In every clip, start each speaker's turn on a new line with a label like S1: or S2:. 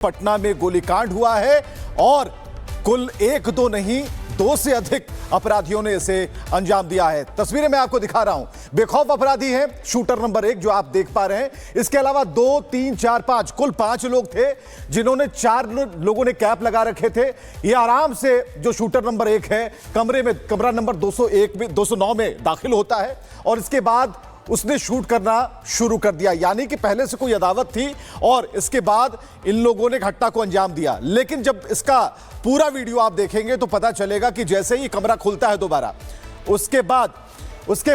S1: पटना में गोलीकांड हुआ है और कुल एक दो नहीं, दो से अधिक अपराधियों ने इसे अंजाम दिया है। तस्वीरें मैं आपको दिखा रहा हूं। बेखौफ अपराधी हैं शूटर नंबर 1 जो आप देख पा रहे हैं। इसके अलावा 2, 3, 4, 5 कुल 5 लोग थे जिन्होंने 4 लोगों ने कैप लगा रखे थे। ये आराम से जो शूटर नंबर 1 है कमरा नंबर 201 में 209 में दाखिल होता है और इसके बाद उसने शूट करना शुरू कर दिया। यानी कि पहले से कोई अदावत थी और इसके बाद इन लोगों ने घटना को अंजाम दिया। लेकिन जब इसका पूरा वीडियो आप देखेंगे तो पता चलेगा कि जैसे ही कमरा खुलता है दोबारा, उसके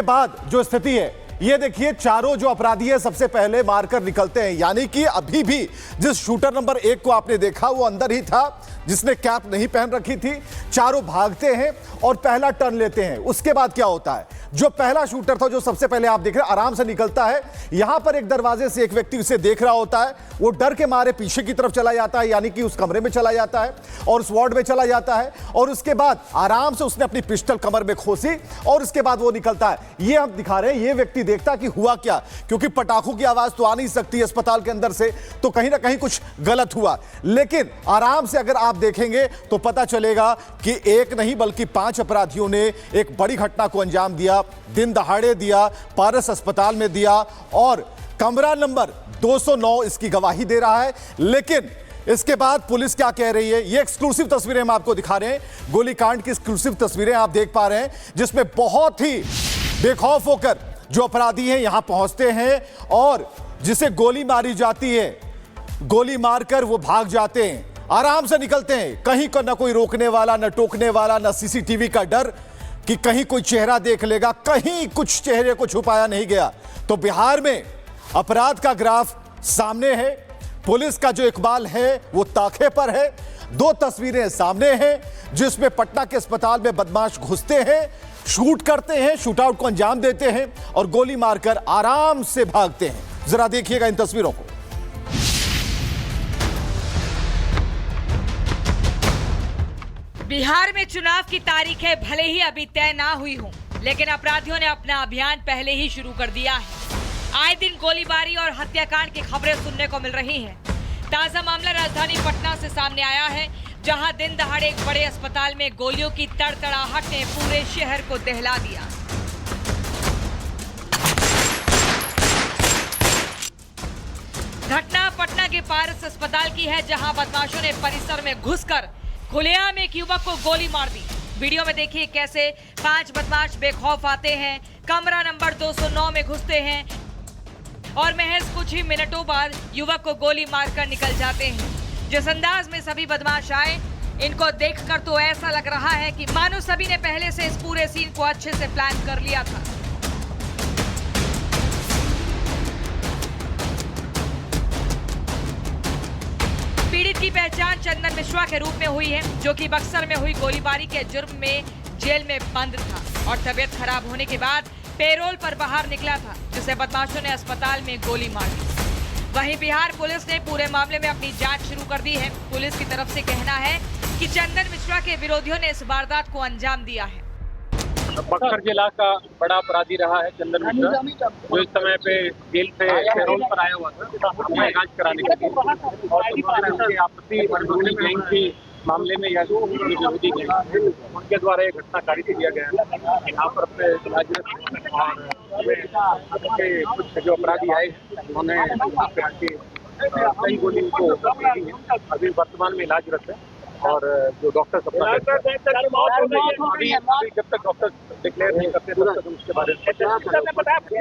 S1: बाद जो स्थिति है ये देखिए, चारों जो अपराधी है सबसे पहले मारकर निकलते हैं। यानी कि अभी भी जिस शूटर नंबर 1 को आपने देखा वो अंदर ही था, जिसने कैप नहीं पहन रखी थी। चारों भागते हैं और पहला टर्न लेते हैं। उसके बाद क्या होता है, जो पहला शूटर था जो सबसे पहले आप देख रहे हैं आराम से निकलता है। यहां पर एक दरवाजे से एक व्यक्ति उसे देख रहा होता है, वो डर के मारे पीछे की तरफ चला जाता है, यानी कि उस कमरे में चला जाता है और उस वार्ड में चला जाता है। और उसके बाद आराम से उसने अपनी पिस्टल कमर में खोसी और उसके बाद वो निकलता है। ये हम दिखा रहे हैं, ये व्यक्ति देखता कि हुआ क्या, क्योंकि पटाखों की आवाज तो आ नहीं सकती अस्पताल के अंदर से, तो कहीं ना कहीं कुछ गलत हुआ। लेकिन आराम से अगर आप देखेंगे तो पता चलेगा कि एक नहीं बल्कि 5 अपराधियों ने एक बड़ी घटना को अंजाम दिया, दिन दहाड़े दिया, पारस अस्पताल में दिया और कमरा नंबर 209 इसकी गवाही दे रहा है। लेकिन इसके बाद पुलिस क्या कह रही है, ये एक्सक्लूसिव तस्वीरें हम आपको दिखा रहे हैं। गोलीकांड की एक्सक्लूसिव तस्वीरें आप देख पा रहे हैं, जिसमें बहुत ही बेखौफ होकर जो अपराधी हैं यहां पहुंचते हैं और जिसे गोली मारी जाती है, गोली मारकर वो भाग जाते हैं, आराम से निकलते हैं। कहीं को ना कोई रोकने वाला, ना टोकने वाला, ना सीसीटीवी का डर कि कहीं कोई चेहरा देख लेगा, कहीं कुछ चेहरे को छुपाया नहीं गया। तो बिहार में अपराध का ग्राफ सामने है, पुलिस का जो इकबाल है वो ताखे पर है। 2 तस्वीरें सामने हैं जिसमें पटना के अस्पताल में बदमाश घुसते हैं, शूट करते हैं, शूटआउट को अंजाम देते हैं और गोली मारकर आराम से भागते हैं। जरा देखिएगा इन तस्वीरों को।
S2: बिहार में चुनाव की तारीखें भले ही अभी तय ना हुई हो, लेकिन अपराधियों ने अपना अभियान पहले ही शुरू कर दिया है। आए दिन गोलीबारी और हत्याकांड की खबरें सुनने को मिल रही हैं। ताजा मामला राजधानी पटना से सामने आया है, जहां दिन दहाड़े एक बड़े अस्पताल में गोलियों की तड़तड़ाहट ने पूरे शहर को दहला दिया। घटना पटना के पारस अस्पताल की है, जहां बदमाशों ने परिसर में घुसकर खुलेआम एक युवक को गोली मार दी। वीडियो में देखिए कैसे 5 बदमाश बेखौफ आते हैं, कमरा नंबर 209 में घुसते हैं और महज कुछ ही मिनटों बाद युवक को गोली मारकर निकल जाते हैं। जिस अंदाज में सभी बदमाश आए, इनको देखकर तो ऐसा लग रहा है कि मानो सभी ने पहले से इस पूरे सीन को अच्छे से प्लान कर लिया था। पीड़ित की पहचान चंदन मिश्रा के रूप में हुई है, जो कि बक्सर में हुई गोलीबारी के जुर्म में जेल में बंद था और तबीयत खराब होने के बाद पेरोल पर बाहर निकला था, जिसे बदमाशों ने अस्पताल में गोली मार दी। वहीं बिहार पुलिस ने पूरे मामले में अपनी जांच शुरू कर दी है। पुलिस की तरफ से कहना है कि चंदन मिश्रा के विरोधियों ने इस वारदात को अंजाम दिया है।
S3: बक्सर जिला का बड़ा अपराधी रहा है चंदन मिश्रा, जो इस समय पे जेल से पेरोल पर आया हुआ था अपना इलाज कराने के लिए और आपत्ति गैंग के मामले में या जो विरोधी गैंग उनके द्वारा ये घटना कारित किया गया है। यहाँ पर अपने इलाज और कुछ जो अपराधी आए उन्होंने कई गोली उनको दी है। अभी वर्तमान में इलाजरत है और जो डॉक्टर अभी जब तक डॉक्टर डिक्लेयर नहीं करते तब तक उसके बारे में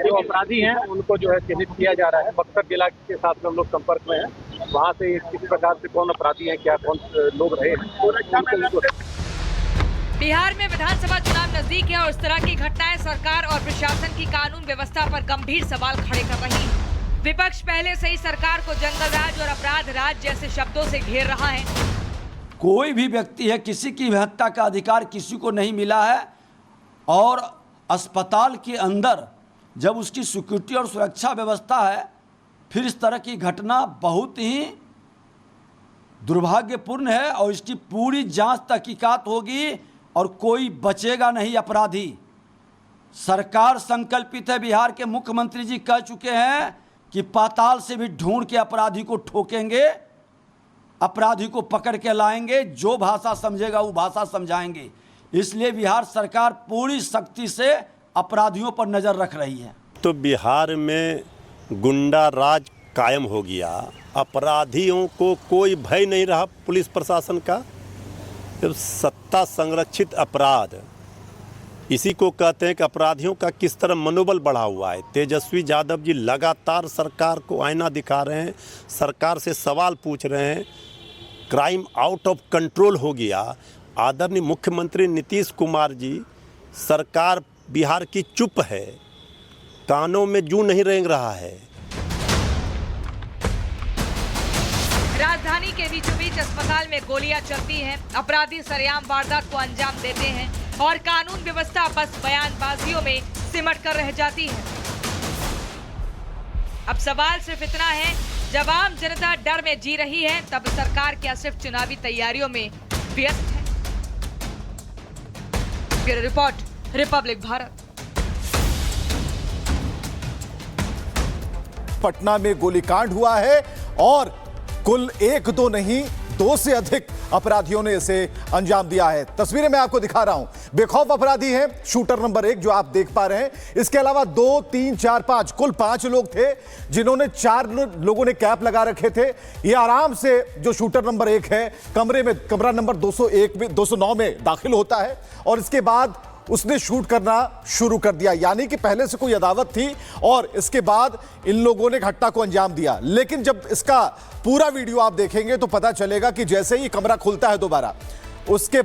S3: जो अपराधी हैं उनको जो है चिन्हित किया जा रहा है। बक्सर जिला के साथ में हम लोग संपर्क में हैं, वहाँ से किस प्रकार से कौन अपराधी हैं, क्या कौन लोग रहे हैं।
S2: बिहार में विधानसभा चुनाव नजदीक है और इस तरह की घटनाएं सरकार और प्रशासन की कानून व्यवस्था पर गंभीर सवाल खड़े कर रही है। विपक्ष पहले से ही सरकार को जंगल राज और अपराध राज जैसे शब्दों से घेर रहा है।
S4: कोई भी व्यक्ति है, किसी की भी हत्या का अधिकार किसी को नहीं मिला है और अस्पताल के अंदर जब उसकी सिक्योरिटी और सुरक्षा व्यवस्था है, फिर इस तरह की घटना बहुत ही दुर्भाग्यपूर्ण है और इसकी पूरी जांच तहकीकात होगी और कोई बचेगा नहीं अपराधी। सरकार संकल्पित है, बिहार के मुख्यमंत्री जी कह चुके हैं कि पाताल से भी ढूंढ के अपराधी को ठोकेंगे अपराधी को पकड़ के लाएंगे, जो भाषा समझेगा वो भाषा समझाएंगे। इसलिए बिहार सरकार पूरी सख्ती से अपराधियों पर नज़र रख रही है।
S5: तो बिहार में गुंडा राज कायम हो गया, अपराधियों को कोई भय नहीं रहा पुलिस प्रशासन का। जब सत्ता संरक्षित अपराध, इसी को कहते हैं कि अपराधियों का किस तरह मनोबल बढ़ा हुआ है। तेजस्वी यादव जी लगातार सरकार को आईना दिखा रहे हैं, सरकार से सवाल पूछ रहे हैं। क्राइम आउट ऑफ कंट्रोल हो गया। आदरणीय मुख्यमंत्री नीतीश कुमार जी, सरकार बिहार की चुप है, कानों में जूं नहीं रेंग रहा है।
S2: राजधानी के बीचों बीच अस्पताल में गोलियां चलती हैं, अपराधी सरेआम वारदात को अंजाम देते हैं और कानून व्यवस्था बस बयानबाजियों में सिमट कर रह जाती है। अब सवाल सिर्फ इतना है, जब आम जनता डर में जी रही है, तब सरकार क्या सिर्फ चुनावी तैयारियों में व्यस्त है? Bureau report, Republic Bharat.
S1: Patna में गोलीकांड हुआ है और कुल 1-2 नहीं 2 से अधिक अपराधियों ने इसे अंजाम दिया है। तस्वीरें मैं आपको दिखा रहा हूं। बेखौफ अपराधी हैं, शूटर नंबर 1 जो आप देख पा रहे हैं। इसके अलावा 2, 3, 4, 5 कुल 5 लोग थे, जिन्होंने 4 लोगों ने कैप लगा रखे थे। ये आराम से जो शूटर नंबर 1 है, कमरा नंबर 209 में दाखिल होता है और इसके बाद उसने शूट करना शुरू कर दिया। यानी कि पहले से कोई अदावत थी और इसके बाद इन लोगों ने घटना को अंजाम दिया। लेकिन जब इसका पूरा वीडियो आप देखेंगे तो पता चलेगा कि जैसे ही कमरा खुलता है दोबारा, उसके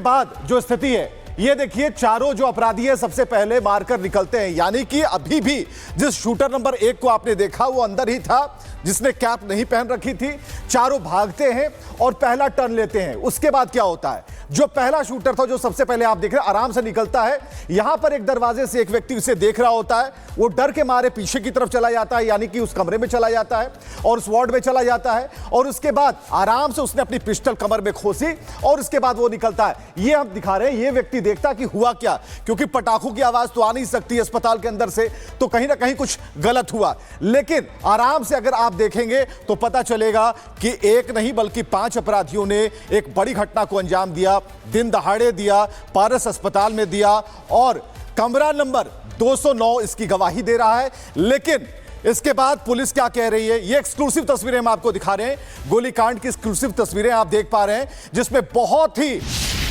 S1: बाद जो स्थिति है, ये देखिए, चारों जो अपराधी है सबसे पहले मारकर निकलते हैं। यानी कि अभी भी जिस शूटर नंबर 1 को आपने देखा वो अंदर ही था, जिसने कैप नहीं पहन रखी थी। चारों भागते हैं और पहला टर्न लेते हैं। उसके बाद क्या होता है, जो पहला शूटर था, जो सबसे पहले आप देख रहे हैं, आराम से निकलता है। यहां पर एक दरवाजे से एक व्यक्ति उसे देख रहा होता है, वो डर के मारे पीछे की तरफ चला जाता है, यानी कि उस कमरे में चला जाता है और उस वार्ड में चला जाता है। और उसके बाद आराम से उसने अपनी पिस्टल कमर में खोसी और उसके बाद वो निकलता है। ये हम दिखा रहे हैं, ये व्यक्ति देखता कि हुआ क्या, क्योंकि पटाखों की आवाज तो आ नहीं सकती अस्पताल के अंदर से, तो कहीं ना कहीं कुछ गलत हुआ। लेकिन आराम से अगर आप देखेंगे तो पता चलेगा कि 1 नहीं बल्कि 5 अपराधियों ने एक बड़ी घटना को अंजाम दिया, दिन दहाड़े दिया, पारस अस्पताल में दिया और कमरा नंबर 209 इसकी गवाही दे रहा है। लेकिन इसके बाद पुलिस क्या कह रही है, ये एक्सक्लूसिव तस्वीरें हम आपको दिखा रहे हैं। गोलीकांड की एक्सक्लूसिव तस्वीरें आप देख पा रहे हैं, जिसमें बहुत ही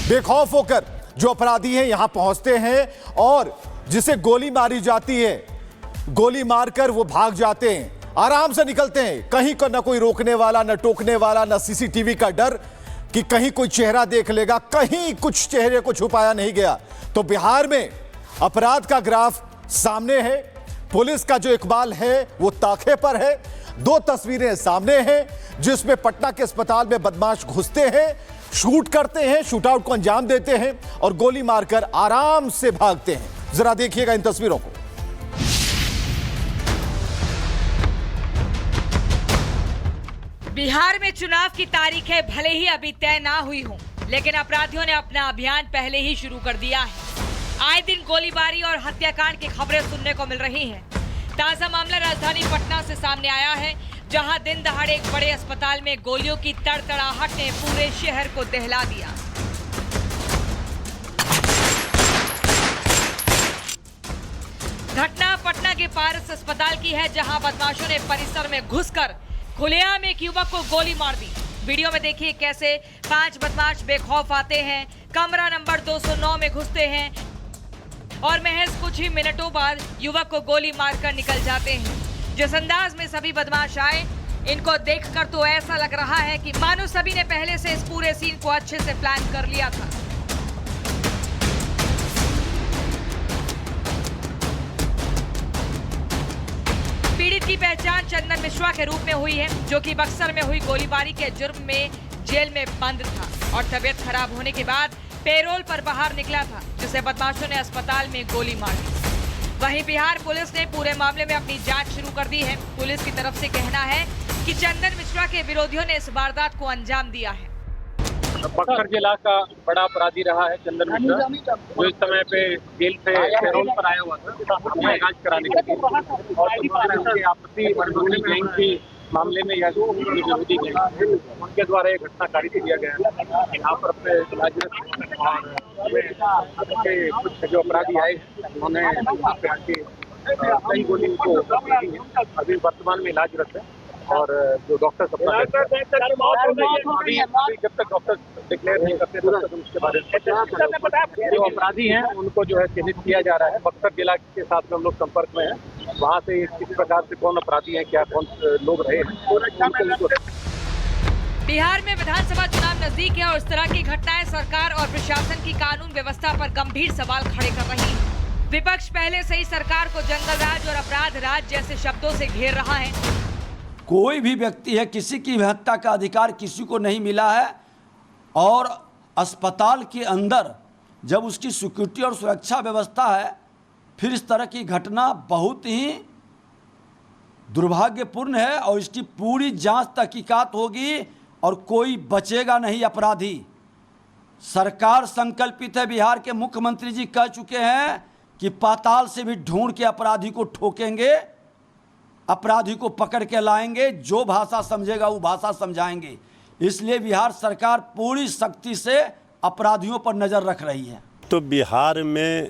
S1: बेखौफ होकर जो अपराधी हैं यहां पहुंचते हैं और जिसे गोली मारी जाती है, गोली मारकर वो भाग जाते हैं, आराम से निकलते हैं। कहीं का ना कोई रोकने वाला, ना टोकने वाला, ना सीसीटीवी का डर कि कहीं कोई चेहरा देख लेगा, कहीं कुछ चेहरे को छुपाया नहीं गया। तो बिहार में अपराध का ग्राफ सामने है, पुलिस का जो इकबाल है वो ताखे पर है। 2 तस्वीरें सामने हैं, जिसमें पटना के अस्पताल में बदमाश घुसते हैं, शूट करते हैं, शूटआउट को अंजाम देते हैं और गोली मारकर आराम से भागते हैं। जरा देखिएगा इन तस्वीरों को।
S2: बिहार में चुनाव की तारीखें भले ही अभी तय ना हुई हों, लेकिन अपराधियों ने अपना अभियान पहले ही शुरू कर दिया है। आए दिन गोलीबारी और हत्याकांड की खबरें सुनने को मिल रही हैं। ताजा मामला राजधानी पटना से सामने आया है, जहां दिन दहाड़े एक बड़े अस्पताल में गोलियों की तड़तड़ाहट ने पूरे शहर को दहला दिया। घटना पटना के पारस अस्पताल की है, जहां बदमाशों ने परिसर में घुसकर खुलेआम एक युवक को गोली मार दी। वीडियो में देखिए कैसे 5 बदमाश बेखौफ आते हैं, कमरा नंबर 209 में घुसते हैं और महज कुछ ही मिनटों बाद युवक को गोली मारकर निकल जाते हैं। जिस अंदाज में सभी बदमाश आए, इनको देखकर तो ऐसा लग रहा है कि मानो सभी ने पहले से इस पूरे सीन को अच्छे से प्लान कर लिया था। पीड़ित की पहचान चंदन मिश्रा के रूप में हुई है, जो कि बक्सर में हुई गोलीबारी के जुर्म में जेल में बंद था और तबीयत खराब होने के बाद पैरोल पर बाहर निकला था, जिसे बदमाशों ने अस्पताल में गोली मार दी। वहीं बिहार पुलिस ने पूरे मामले में अपनी जांच शुरू कर दी है। पुलिस की तरफ से कहना है कि चंदन मिश्रा के विरोधियों ने इस वारदात को अंजाम दिया है।
S3: बक्सर जिला का बड़ा अपराधी रहा है चंदन मिश्रा, जो इस समय पे जेल से पैरोल पर आया हुआ था अपना इलाज कराने के लिए। और आपत्ति गैंग की मामले में या जो विरोधी गैंग है उनके द्वारा ये घटना कारित किया गया है। यहाँ पर अपने इलाजरत और हमें कुछ जो अपराधी आए उन्होंने यहाँ पे आके कई गोली उनको लगी है। अभी वर्तमान में इलाजरत है और जो डॉक्टर अभी जब तक डॉक्टर डिक्लेयर नहीं करते तब तक उसके बारे में जो अपराधी हैं उनको जो है चिन्हित किया जा रहा है। बक्सर जिला के साथ में हम लोग संपर्क में हैं, वहाँ से किस प्रकार से कौन अपराधी हैं, क्या कौन लोग रहे हैं।
S2: बिहार में विधानसभा चुनाव नजदीक है और इस तरह की घटनाएं सरकार और प्रशासन की कानून व्यवस्था पर गंभीर सवाल खड़े कर रही है। विपक्ष पहले से ही सरकार को जंगल राज और अपराध राज जैसे शब्दों से घेर रहा है।
S4: कोई भी व्यक्ति है, किसी की भी हत्या का अधिकार किसी को नहीं मिला है और अस्पताल के अंदर जब उसकी सिक्योरिटी और सुरक्षा व्यवस्था है, फिर इस तरह की घटना बहुत ही दुर्भाग्यपूर्ण है और इसकी पूरी जांच तहकीकात होगी और कोई बचेगा नहीं अपराधी। सरकार संकल्पित है, बिहार के मुख्यमंत्री जी कह चुके हैं कि पाताल से भी ढूंढ के अपराधी को ठोकेंगे, अपराधी को पकड़ के लाएंगे, जो भाषा समझेगा वो भाषा समझाएंगे। इसलिए बिहार सरकार पूरी सख्ती से अपराधियों पर नज़र रख रही है।
S5: तो बिहार में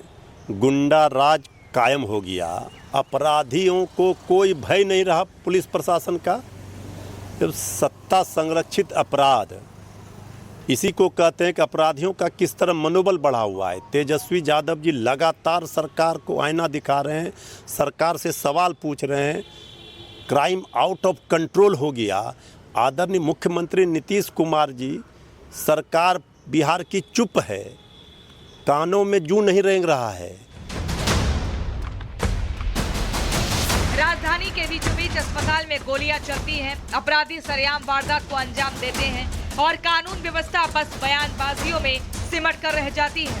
S5: गुंडा राज कायम हो गया, अपराधियों को कोई भय नहीं रहा पुलिस प्रशासन का। जब सत्ता संरक्षित अपराध, इसी को कहते हैं कि अपराधियों का किस तरह मनोबल बढ़ा हुआ है। तेजस्वी यादव जी लगातार सरकार को आईना दिखा रहे हैं, सरकार से सवाल पूछ रहे हैं। क्राइम आउट ऑफ कंट्रोल हो गया। आदरणीय मुख्यमंत्री नीतीश कुमार जी, सरकार बिहार की चुप है, कानों में जूं नहीं रेंग रहा है।
S2: राजधानी के बीचों बीच अस्पताल में गोलियां चलती हैं, अपराधी सरेआम वारदात को अंजाम देते हैं और कानून व्यवस्था बस बयानबाजियों में सिमट कर रह जाती है।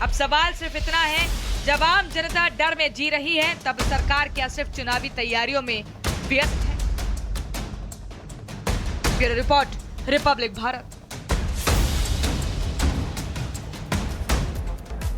S2: अब सवाल सिर्फ इतना है, जब आम जनता डर में जी रही है तब सरकार क्या सिर्फ चुनावी तैयारियों में व्यस्त है? Bureau report, Republic Bharat.